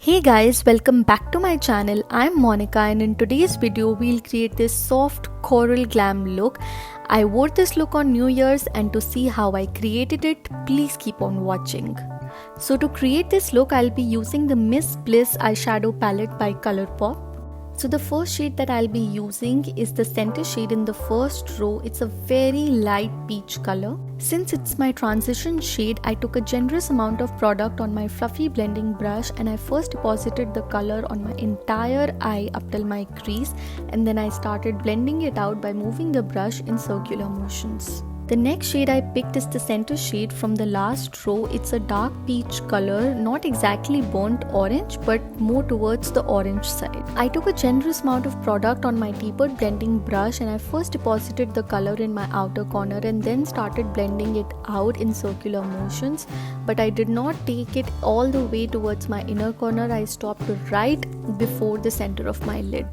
Hey guys, welcome back to my channel. I'm Monica and in today's video we'll create this soft coral glam look. I wore this look on New Year's and to see how I created it, please keep on watching. So to create this look, I'll be using the Miss Bliss eyeshadow palette by Colourpop. So the first shade that I'll be using is the center shade in the first row. It's a very light peach color. Since it's my transition shade, I took a generous amount of product on my fluffy blending brush and I first deposited the color on my entire eye up till my crease, and then I started blending it out by moving the brush in circular motions. The next shade I picked is the center shade from the last row. It's a dark peach color, not exactly burnt orange but more towards the orange side. I took a generous amount of product on my tapered blending brush and I first deposited the color in my outer corner and then started blending it out in circular motions. But I did not take it all the way towards my inner corner. I stopped right before the center of my lid.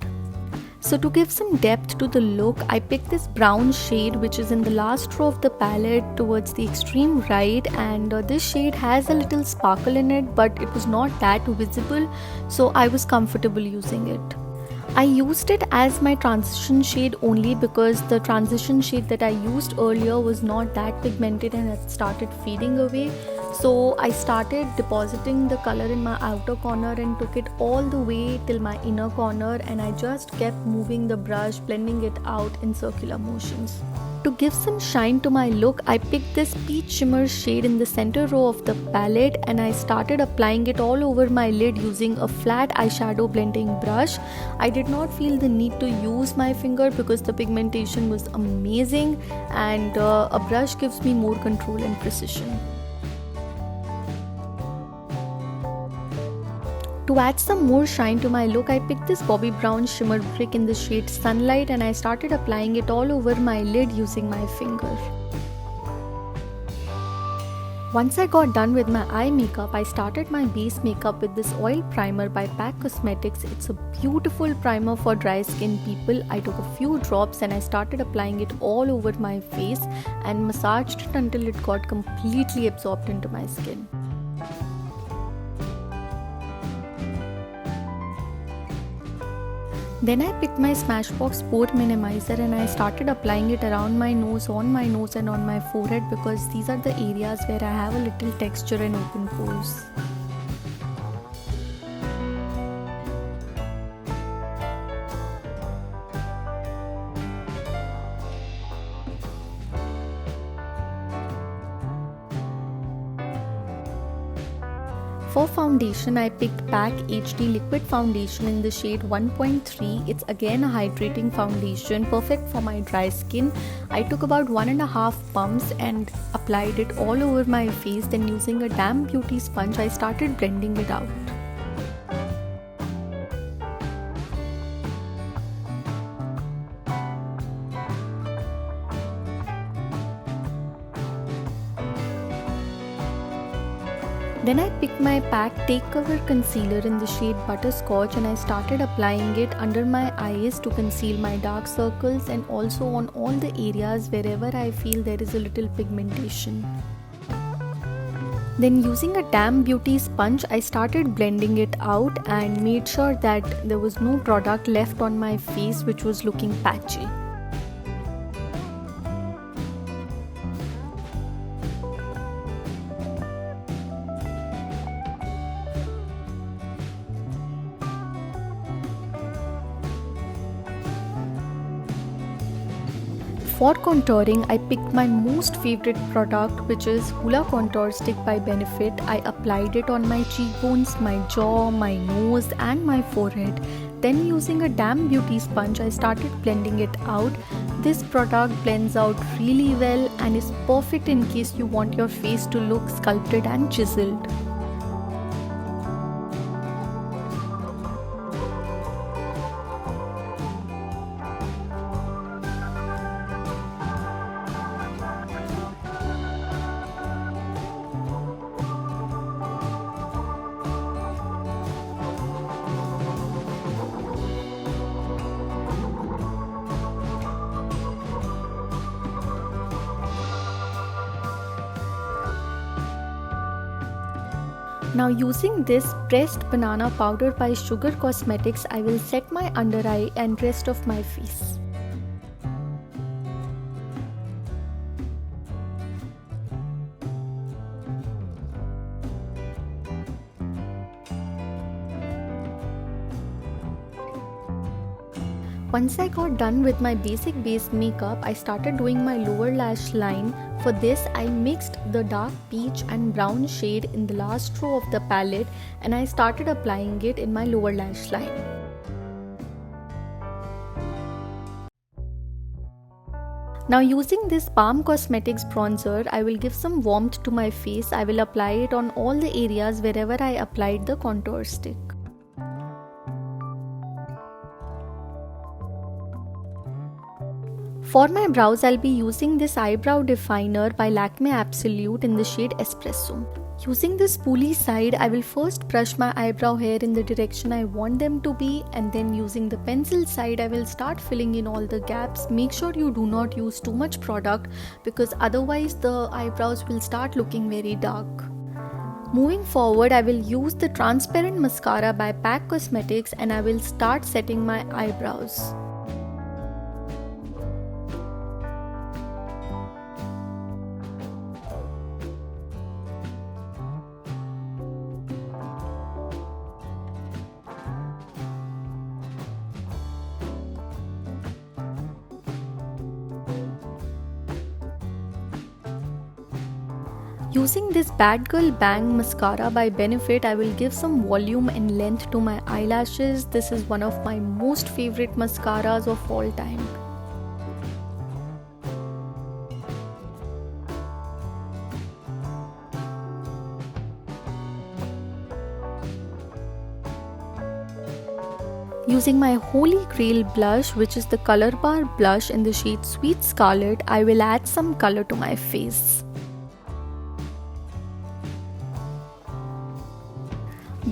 So to give some depth to the look, I picked this brown shade which is in the last row of the palette towards the extreme right, and this shade has a little sparkle in it but it was not that visible, so I was comfortable using it. I used it as my transition shade only because the transition shade that I used earlier was not that pigmented and it started fading away. So I started depositing the color in my outer corner and took it all the way till my inner corner, and I just kept moving the brush, blending it out in circular motions. To give some shine to my look, I picked this peach shimmer shade in the center row of the palette and I started applying it all over my lid using a flat eyeshadow blending brush. I did not feel the need to use my finger because the pigmentation was amazing and a brush gives me more control and precision. To add some more shine to my look, I picked this Bobbi Brown shimmer brick in the shade Sunlight and I started applying it all over my lid using my finger. Once I got done with my eye makeup, I started my base makeup with this oil primer by PAC Cosmetics. It's a beautiful primer for dry skin people. I took a few drops and I started applying it all over my face and massaged it until it got completely absorbed into my skin. Then I picked my Smashbox Pore Minimiser and I started applying it around my nose, on my nose and on my forehead because these are the areas where I have a little texture and open pores. For foundation, I picked PAC HD Liquid Foundation in the shade 1.3. It's again a hydrating foundation, perfect for my dry skin. I took about 1.5 pumps and applied it all over my face. Then using a damp beauty sponge, I started blending it out. Then I picked my PAC Take Cover Concealer in the shade Butterscotch and I started applying it under my eyes to conceal my dark circles and also on all the areas wherever I feel there is a little pigmentation. Then using a damp beauty sponge, I started blending it out and made sure that there was no product left on my face which was looking patchy. For contouring, I picked my most favorite product, which is Hoola Contour Stick by Benefit. I applied it on my cheekbones, my jaw, my nose and my forehead. Then using a damp beauty sponge, I started blending it out. This product blends out really well and is perfect in case you want your face to look sculpted and chiseled. Now using this pressed banana powder by Sugar Cosmetics, I will set my under eye and rest of my face. Once I got done with my basic base makeup, I started doing my lower lash line. For this, I mixed the dark peach and brown shade in the last row of the palette and I started applying it in my lower lash line. Now using this Balm Cosmetics bronzer, I will give some warmth to my face. I will apply it on all the areas wherever I applied the contour stick. For my brows, I'll be using this eyebrow definer by Lakme Absolute in the shade Espresso. Using the spoolie side, I will first brush my eyebrow hair in the direction I want them to be, and then using the pencil side, I will start filling in all the gaps. Make sure you do not use too much product because otherwise the eyebrows will start looking very dark. Moving forward, I will use the transparent mascara by PAC Cosmetics and I will start setting my eyebrows. Using this Bad Girl Bang mascara by Benefit, I will give some volume and length to my eyelashes. This is one of my most favorite mascaras of all time. Using my Holy Grail blush, which is the Colorbar blush in the shade Sweet Scarlet, I will add some color to my face.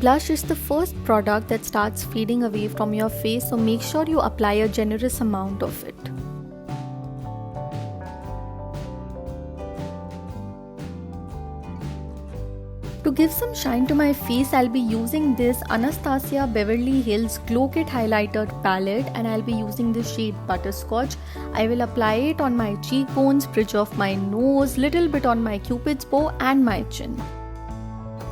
Blush is the first product that starts fading away from your face, so make sure you apply a generous amount of it. To give some shine to my face, I'll be using this Anastasia Beverly Hills Glow Kit Highlighter palette and I'll be using the shade Butterscotch. I will apply it on my cheekbones, bridge of my nose, little bit on my cupid's bow and my chin.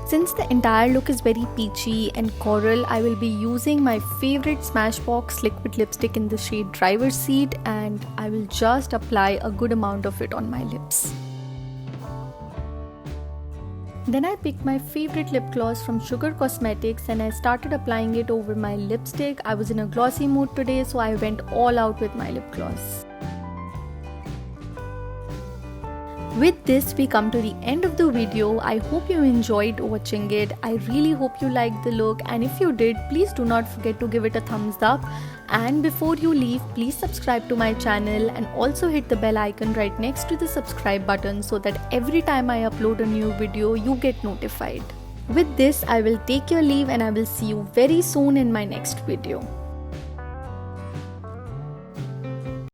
Since the entire look is very peachy and coral, I will be using my favorite Smashbox liquid lipstick in the shade Driver's Seat and I will just apply a good amount of it on my lips. Then I picked my favorite lip gloss from Sugar Cosmetics and I started applying it over my lipstick. I was in a glossy mood today, so I went all out with my lip gloss. With this, we come to the end of the video. I hope you enjoyed watching it. I really hope you liked the look, and if you did, please do not forget to give it a thumbs up. And before you leave, please subscribe to my channel and also hit the bell icon right next to the subscribe button so that every time I upload a new video, you get notified. With this, I will take your leave and I will see you very soon in my next video.